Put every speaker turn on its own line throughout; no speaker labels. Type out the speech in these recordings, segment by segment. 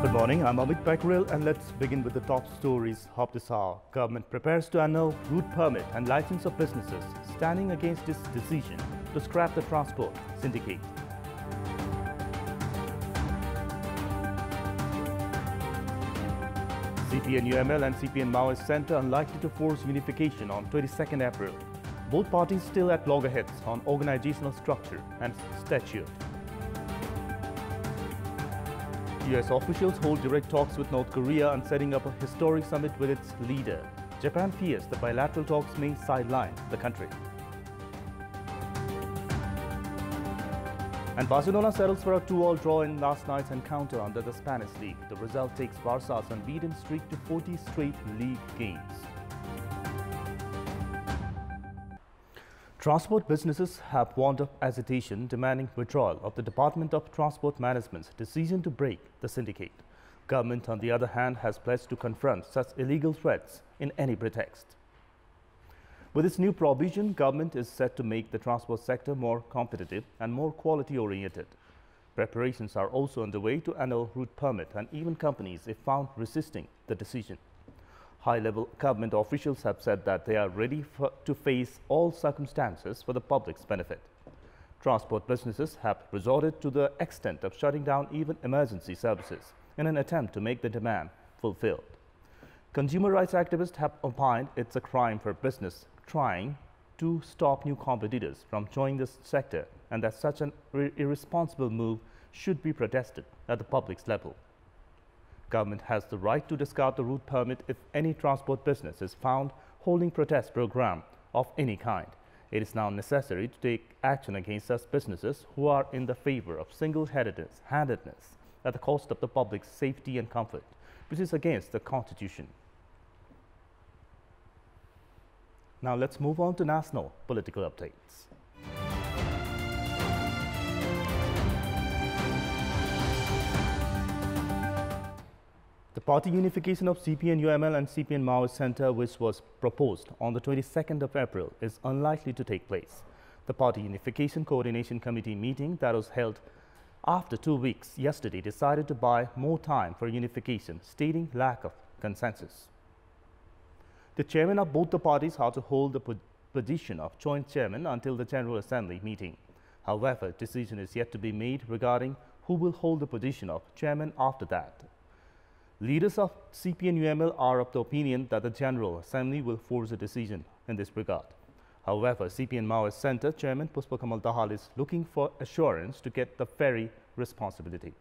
Good morning, I'm Amit Bakril and let's begin with the top stories of this hour. Government prepares to annul route permit and license of businesses, standing against its decision to scrap the transport syndicate. CPN-UML and CPN-Maoist Centre unlikely to force unification on 22nd April. Both parties still at loggerheads on organizational structure and statute. US officials hold direct talks with North Korea on setting up a historic summit with its leader. Japan fears the bilateral talks may sideline the country. And Barcelona settles for a 2-2 draw in last night's encounter under the Spanish League. The result takes Barca's unbeaten streak to 40 straight league games. Transport businesses have warned of agitation demanding withdrawal of the Department of Transport Management's decision to break the syndicate. Government, on the other hand, has pledged to confront such illegal threats in any pretext. With its new provision, government is set to make the transport sector more competitive and more quality-oriented. Preparations are also underway to annul route permit and even companies if found resisting the decision. High-level government officials have said that they are ready to face all circumstances for the public's benefit. Transport businesses have resorted to the extent of shutting down even emergency services in an attempt to make the demand fulfilled. Consumer rights activists have opined it's a crime for business trying to stop new competitors from joining this sector and that such an irresponsible move should be protested at the public's level. Government has the right to discard the route permit if any transport business is found holding protest program of any kind. It is now necessary to take action against such businesses who are in the favor of single-handedness at the cost of the public's safety and comfort, which is against the Constitution. Now let's move on to national political updates. The party unification of CPN-UML and CPN-Maoist Centre, which was proposed on the 22nd of April, is unlikely to take place. The Party Unification Coordination Committee meeting that was held after 2 weeks yesterday decided to buy more time for unification, stating lack of consensus. The chairman of both the parties are to hold the position of joint chairman until the General Assembly meeting. However, decision is yet to be made regarding who will hold the position of chairman after that. Leaders of CPN-UML are of the opinion that the General Assembly will force a decision in this regard. However, CPN-Maoist Centre Chairman Pushpakamal Dahal is looking for assurance to get the ferry responsibility.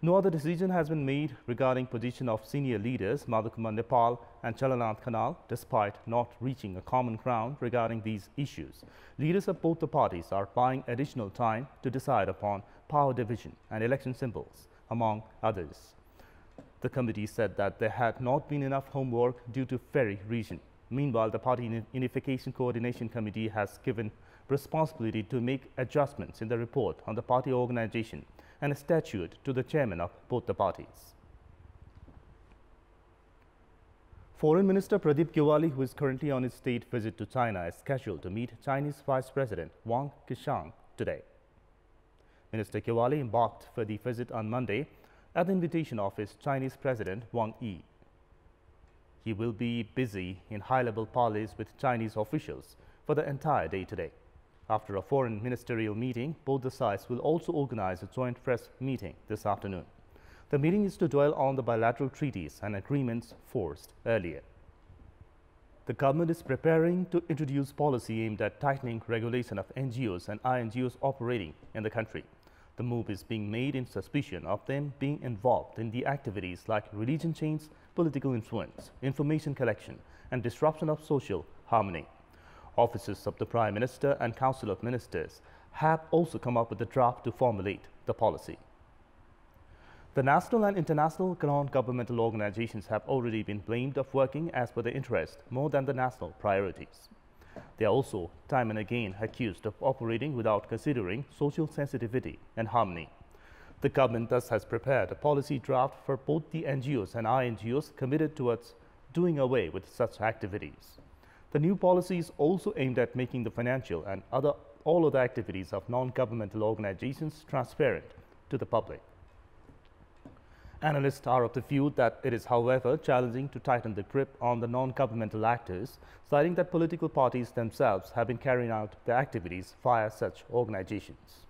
No other decision has been made regarding position of senior leaders Madhukumar Nepal and Chalanath Khanal, despite not reaching a common ground regarding these issues. Leaders of both the parties are buying additional time to decide upon power division and election symbols, among others. The committee said that there had not been enough homework due to ferry region. Meanwhile, the Party Unification Coordination Committee has given responsibility to make adjustments in the report on the party organization and a statute to the chairman of both the parties. Foreign Minister Pradeep Gyawali, who is currently on his state visit to China, is scheduled to meet Chinese Vice President Wang Qishan today. Minister Gyawali embarked for the visit on Monday at the invitation of his Chinese President Wang Yi. He will be busy in high-level parleys with Chinese officials for the entire day today. After a foreign ministerial meeting, both the sides will also organize a joint press meeting this afternoon. The meeting is to dwell on the bilateral treaties and agreements forged earlier. The government is preparing to introduce policy aimed at tightening regulation of NGOs and INGOs operating in the country. The move is being made in suspicion of them being involved in the activities like religion change, political influence, information collection, and disruption of social harmony. Offices of the Prime Minister and Council of Ministers have also come up with a draft to formulate the policy. The national and international non-governmental organizations have already been blamed of working as per their interest more than the national priorities. They are also time and again accused of operating without considering social sensitivity and harmony. The government thus has prepared a policy draft for both the NGOs and INGOs committed towards doing away with such activities. The new policy is also aimed at making the financial and all other activities of non-governmental organizations transparent to the public. Analysts are of the view that it is, however, challenging to tighten the grip on the non-governmental actors, citing that political parties themselves have been carrying out their activities via such organizations.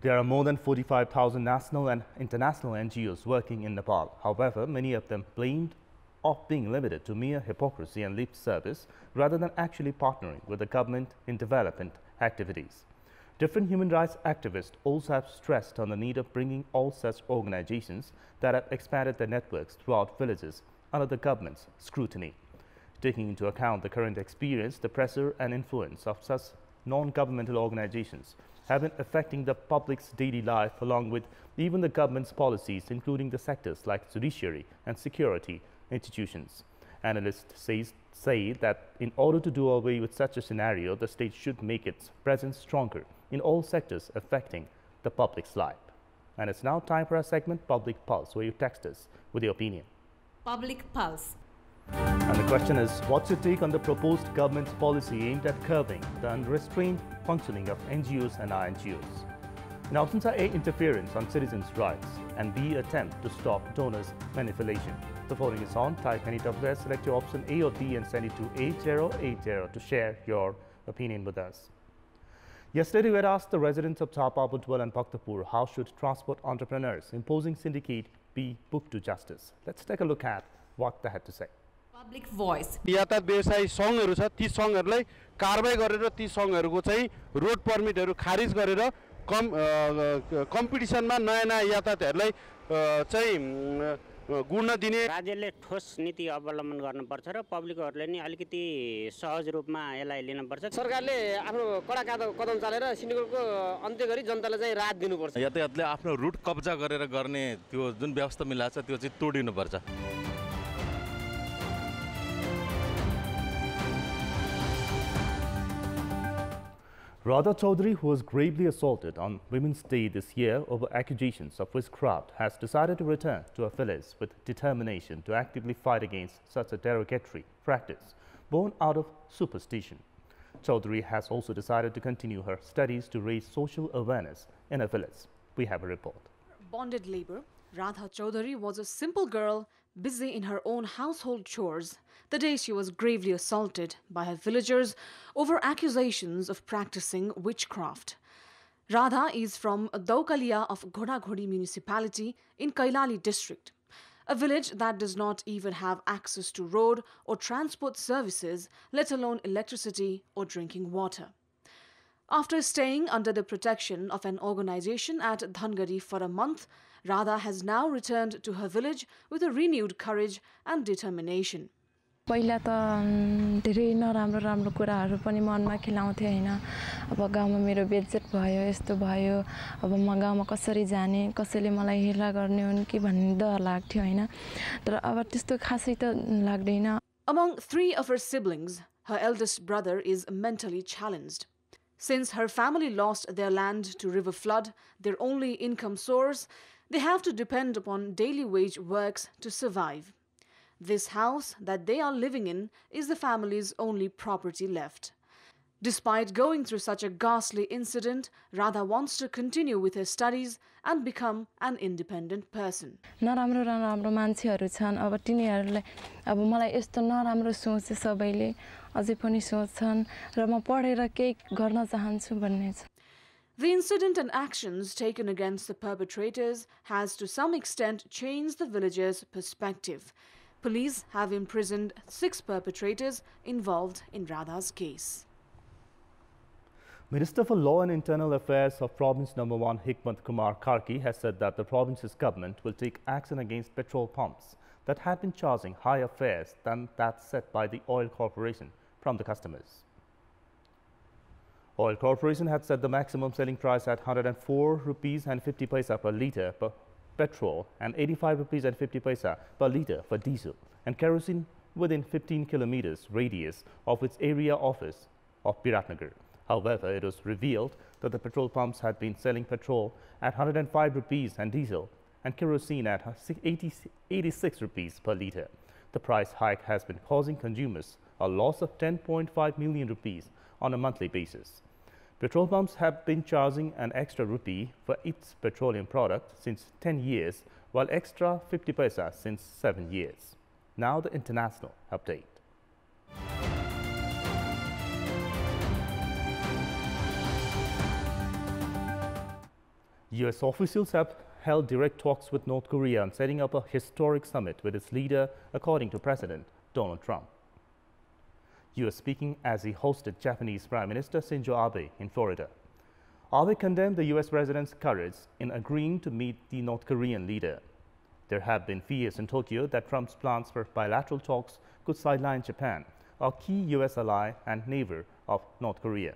There are more than 45,000 national and international NGOs working in Nepal. However, many of them blamed of being limited to mere hypocrisy and lip service rather than actually partnering with the government in development activities. Different human rights activists also have stressed on the need of bringing all such organizations that have expanded their networks throughout villages under the government's scrutiny. Taking into account the current experience, the pressure and influence of such non-governmental organizations have been affecting the public's daily life along with even the government's policies, including the sectors like judiciary and security institutions. Analysts say that in order to do away with such a scenario, the state should make its presence stronger in all sectors affecting the public's life. And it's now time for our segment, Public Pulse, where you text us with your opinion.
Public Pulse.
And the question is, what's your take on the proposed government's policy aimed at curbing the unrestrained functioning of NGOs and INGOs? And options are A, interference on citizens' rights, and B, attempt to stop donors' manipulation. The voting is on. Type any WS, select your option A or B and send it to 8080 to share your opinion with us. Yesterday, we had asked the residents of Thapa, Butwal and Kantipur how should transport entrepreneurs imposing syndicate be put to justice. Let's take a look at what they had to say.
Public Voice.
यातायात व्यवसायी सङ्घहरू छ ती सङ्घहरूलाई कारबाही गरेर ती सङ्घहरूको चाहिँ road पर्मिटहरू खारिज गरेर कम्पिटिसनमा नयाँ नयाँ यातायातहरूलाई चाहिँ गुड्न दिने
राज्यले ठोस नीति अवलम्बन गर्नुपर्छ र पब्लिकहरूले नि अलिकति सहज रूपमा यसलाई लिनुपर्छ।
सरकारले आफ्नो कडा कदम चालेर सिन्डिकेटको अन्त्य गरी जनतालाई चाहिँ राहत दिनुपर्छ।
यातायातले आफ्नो रुट कब्जा गरेर गर्ने त्यो जुन व्यवस्था मिलाएको छ त्यो चाहिँ तोडिनुपर्छ।
Radha Chaudhary, who was gravely assaulted on Women's Day this year over accusations of witchcraft, has decided to return to her village with determination to actively fight against such a derogatory practice born out of superstition. Chaudhary has also decided to continue her studies to raise social awareness in her village. We have a report.
Bonded labor, Radha Chaudhary was a simple girl busy in her own household chores the day she was gravely assaulted by her villagers over accusations of practicing witchcraft. Radha is from Daukalia of Ghodaghodhi municipality in Kailali district, a village that does not even have access to road or transport services, let alone electricity or drinking water. After staying under the protection of an organization at Dhangari for a month, Radha has now returned to her village with a renewed courage and determination.
पहिला त धेरै नराम्रो राम्रो कुराहरू पनि मनमा खेलाउँथे हैन अब गाउँमा मेरो बेइज्जत भयो यस्तो भयो अब म गाउँमा कसरी जाने कसैले मलाई हेला गर्ने हुन् कि भन्ने डर लाग्थ्यो हैन तर अब त्यस्तो खासै त लाग्दैन.
Among 3 of her siblings, her eldest brother is mentally challenged. Since her family lost their land to river flood, their only income source, they have to depend upon daily wage works to survive. This house that they are living in is the family's only property left. Despite going through such a ghastly incident, Radha wants to continue with her studies and become an independent person.
नराम्रो नराम्रो मान्छेहरू छन् अब तिनीहरुलाई अब मलाई यस्तो नराम्रो सोच सबैले अझै पनि सोच्छन् र म पढेर केही गर्न चाहन्छु भन्ने छ.
The incident and actions taken against the perpetrators has to some extent changed the villagers' perspective. Police have imprisoned 6 perpetrators involved in Radha's case.
Minister for Law and Internal Affairs of Province No. 1 Hikmat Kumar Karki has said that the province's government will take action against petrol pumps that have been charging higher fares than that set by the Oil Corporation from the customers. Oil Corporation had set the maximum selling price at 104 rupees and 50 paisa per litre per petrol and 85 rupees and 50 paisa per litre for diesel and kerosene within 15 kilometers radius of its area office of Biratnagar. However, it was revealed that the petrol pumps had been selling petrol at 105 rupees and diesel and kerosene at 86 rupees per litre. The price hike has been causing consumers a loss of 10.5 million rupees on a monthly basis. Petrol pumps have been charging an extra rupee for its petroleum product since 10 years, while extra 50 paisa since 7 years. Now the international update. US officials have held direct talks with North Korea on setting up a historic summit with its leader, according to President Donald Trump. He was speaking as he hosted Japanese Prime Minister Shinzo Abe in Florida. Abe condemned the US president's courage in agreeing to meet the North Korean leader. There have been fears in Tokyo that Trump's plans for bilateral talks could sideline Japan, a key US ally and neighbor of North Korea.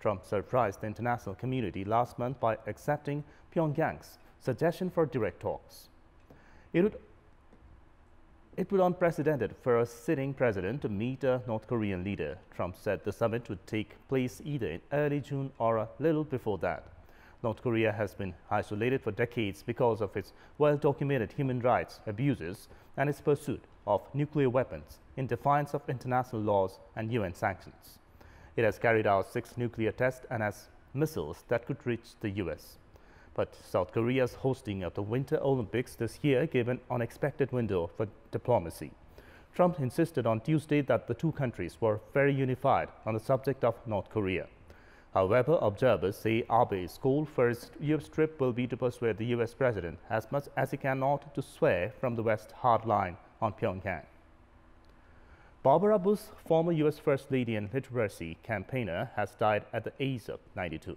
Trump surprised the international community last month by accepting Pyongyang's suggestion for direct talks. It would be unprecedented for a sitting president to meet a North Korean leader. Trump said the summit would take place either in early June or a little before that. North Korea has been isolated for decades because of its well-documented human rights abuses and its pursuit of nuclear weapons in defiance of international laws and UN sanctions. It has carried out 6 nuclear tests and has missiles that could reach the US. But South Korea's hosting of the Winter Olympics this year gave an unexpected window for diplomacy. Trump insisted on Tuesday that the two countries were very unified on the subject of North Korea. However, observers say Abe's goal for his US trip will be to persuade the US president as much as he cannot to swear from the West hard line on Pyongyang. Barbara Bush, former US First Lady and literacy campaigner, has died at the age of 92.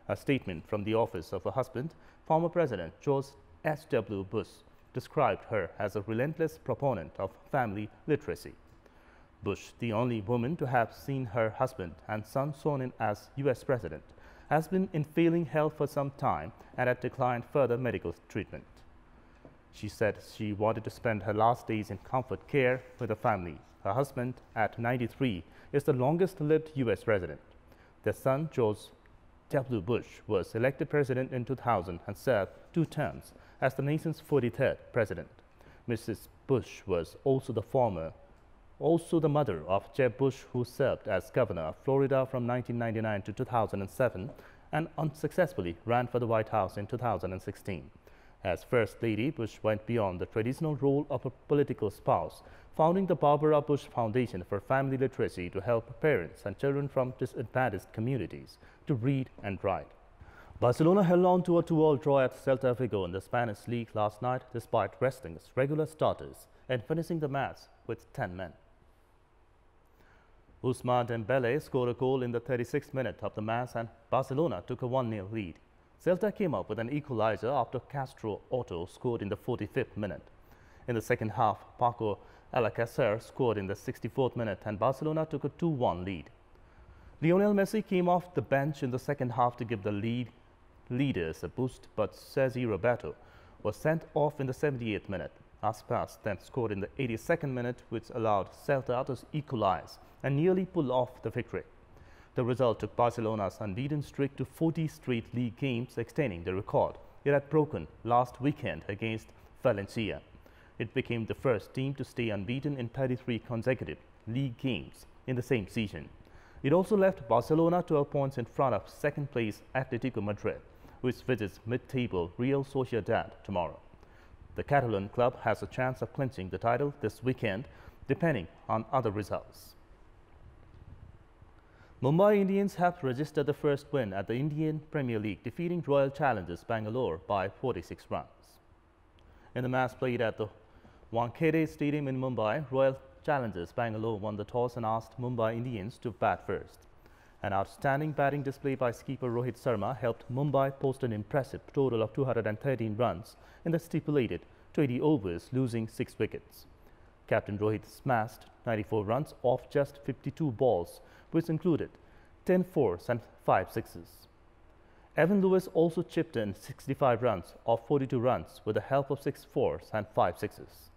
A statement from the office of her husband, former President George H.W. Bush, described her as a relentless proponent of family literacy. Bush, the only woman to have seen her husband and son sworn in as U.S. President, has been in failing health for some time and had declined further medical treatment. She said she wanted to spend her last days in comfort care with her family. Her husband, at 93, is the longest-lived U.S. president. Their son, George W. Bush, was elected president in 2000 and served 2 terms as the nation's 43rd president. Mrs. Bush was also the mother of Jeb Bush, who served as governor of Florida from 1999 to 2007 and unsuccessfully ran for the White House in 2016. As First Lady, Bush went beyond the traditional role of a political spouse, founding the Barbara Bush Foundation for Family Literacy to help parents and children from disadvantaged communities to read and write. Barcelona held on to a 2-2 draw at Celta Vigo in the Spanish league last night despite resting its regular starters and finishing the match with 10 men. Ousmane Dembele scored a goal in the 36th minute of the match and Barcelona took a 1-0 lead. Celta came up with an equalizer after Castro Otto scored in the 45th minute. In the second half, Paco Alcácer scored in the 64th minute and Barcelona took a 2-1 lead. Lionel Messi came off the bench in the second half to give the leaders a boost, but Sergi Roberto was sent off in the 78th minute. Aspas then scored in the 82nd minute, which allowed Celta to equalize and nearly pull off the victory. The result took Barcelona's unbeaten streak to 40 straight league games, extending the record it had broken last weekend against Valencia. It became the first team to stay unbeaten in 33 consecutive league games in the same season. It also left Barcelona 12 points in front of second-place Atletico Madrid, which visits mid-table Real Sociedad tomorrow. The Catalan club has a chance of clinching the title this weekend, depending on other results. Mumbai Indians have registered the first win at the Indian Premier League, defeating Royal Challengers Bangalore by 46 runs. In the match played at the Wankhede Stadium in Mumbai, Royal Challengers Bangalore won the toss and asked Mumbai Indians to bat first. An outstanding batting display by skipper Rohit Sharma helped Mumbai post an impressive total of 213 runs in the stipulated 20 overs, losing 6 wickets. Captain Rohit smashed 94 runs off just 52 balls, which included 10 fours and 5 sixes. Evan Lewis also chipped in 65 runs off 42 runs with the help of 6 fours and 5 sixes.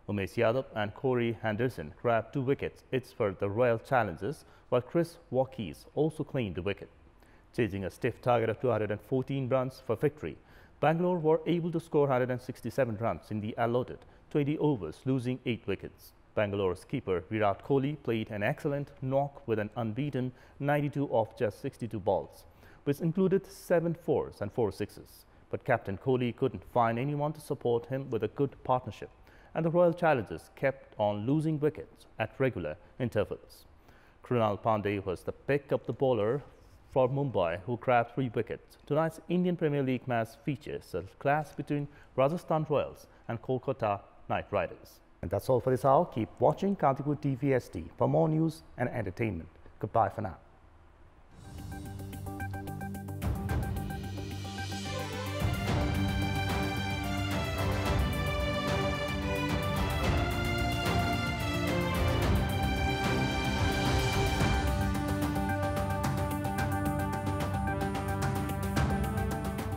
Umesh Yadav and Corey Henderson grabbed 2 wickets each for the Royal Challengers, while Chris Waukes also claimed a wicket. Chasing a stiff target of 214 runs for victory, Bangalore were able to score 167 runs in the allotted 20 overs, losing 8 wickets. Bangalore's keeper Virat Kohli played an excellent knock with an unbeaten 92 off just 62 balls, which included 7 fours and 4 sixes. But Captain Kohli couldn't find anyone to support him with a good partnership, and the Royal Challengers kept on losing wickets at regular intervals. Krunal Pandey was the pick of the bowler for Mumbai, who grabbed 3 wickets. Tonight's Indian Premier League match features a clash between Rajasthan Royals and Kolkata Knight Riders. And that's all for this hour. Keep watching Kantipur TV SD for more news and entertainment. Goodbye for now.